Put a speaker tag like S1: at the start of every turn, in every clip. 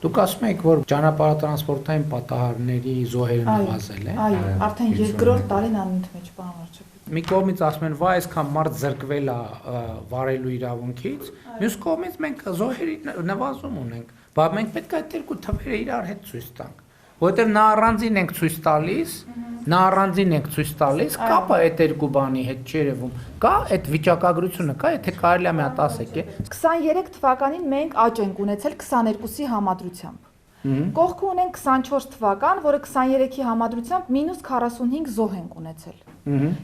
S1: Դուք ասում եք, որ ճանապարհատրանսպորտային պատահարների զոհերը նվազել են։
S2: Այո, արդեն երկրորդ տարին անընդմեջ պարոն վարչապետ։
S1: Մի կողմից ասում են, վայ, այսքան մարդ զրկվել է վարելու իրավունքից, մյուս կողմից մենք զոհերի նվազում ունենք, բայց մենք պետք է այդ երկու թվերը իրար հետ ցույց տանք, որովհետև նա առանձին ենք ցույց տալիս, կապը այդ երկու բանի հետ չերևում, կա այդ վիճակագրությունը, կա, եթե կարելի է մի հատ ասեք,
S2: 23 թվականին մենք աճ ենք ունեցել 22-ի համադրությամբ։ Կողքը ունենք 24 թվական, որը 23-ի համադրությամբ -45 զոհ ենք ունեցել։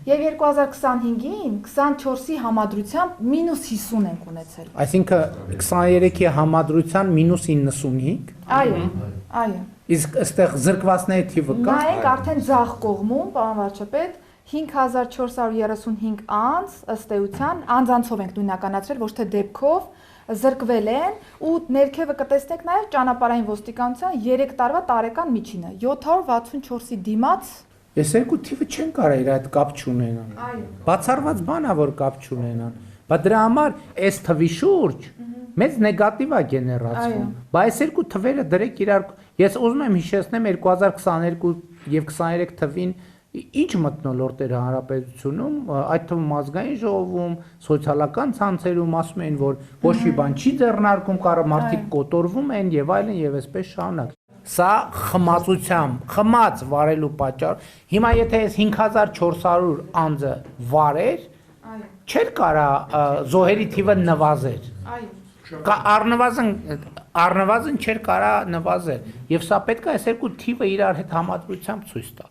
S2: Եվ 2025-ին 24-ի համադրությամբ -50 ենք ունեցել։
S1: Այսինքն 23-ի համադրության -95։
S2: Այո։
S1: Իսկ այստեղ զրկվածների թիվը կա։
S2: Նայենք արդեն ձախ կողմում, պարոն վարչապետ, 5435 անձ ըստ էության անձանցով ենք նույնականացրել, ոչ թե դեպքով զրկվել են ու ներքևը կտեսնեք նաև ճանապարհային ոստիկանության 3 տարվա տարեկան միջինը 764-ի դիմաց։
S1: Ես երկու թիվը չեն կարա իր այդ կապ չունենան։
S2: Այո։
S1: Բացառված բան է, որ կապ չունենան, բայց դրա համար այս թվի շուրջ մեծ նեգատիվ է գեներացվում։ Բայց այս երկու թվերը դրեք իրար, ես ուզում եմ հիշեցնեմ 2022 եւ 23 թվին ինչ մթնոլորտ էր հանրապետությունում, այդ թվում ազգային ժողովում, սոցիալական ցանցերում ասում էին, որ ոչ մի բան չի ձեռնարկում, կարը մարդիկ կոտորվում են եւ այլն եւ այսպես շարունակ։ Սա խմած վարելու պատճառ։ Հիմա եթե այս 5400 անձը վարեր, չէր կարա զոհերի թիվը նվազեր։ Առնվազն չէր կարա նվազել։ Եվ սա պետք է այս երկու թիվը իրար հետ համադրությամբ ցույց տա։